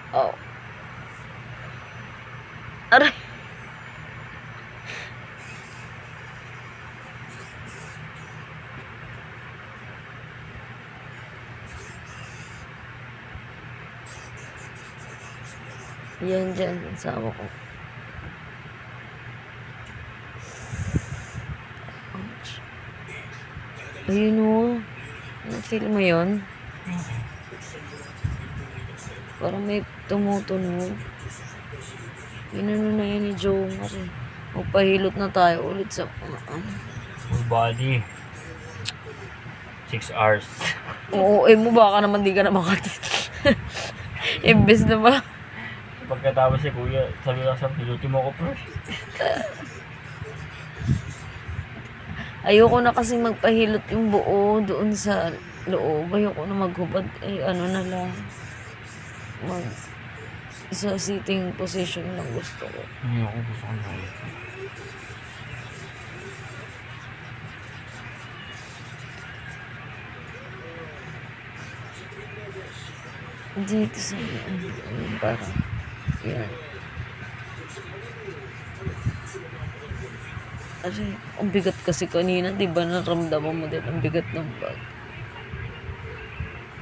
Oh, aray. Yan dyan, asawa ko. Ouch. Ayun o. Na-feel mo yun? Parang may tumutunog. Inano na yan ni Jomar eh. Magpahilot na tayo ulit sa Full body. 6 hours. Oo, mo baka naman di ka na makati. Imbes na ba? Pagkatapos si kuya, sabi lang sa pilutin mo ko first. Ayoko na kasing magpahilot yung buo doon sa loob. Ayoko na maghubad. Ay, ano na lang. Sa sitting position lang gusto ko. Hindi ako gusto ko na ito. Dito sa parang yan. Kasi ang bigat kasi kanina, di ba naramdaman mo din ang bigat ng bag.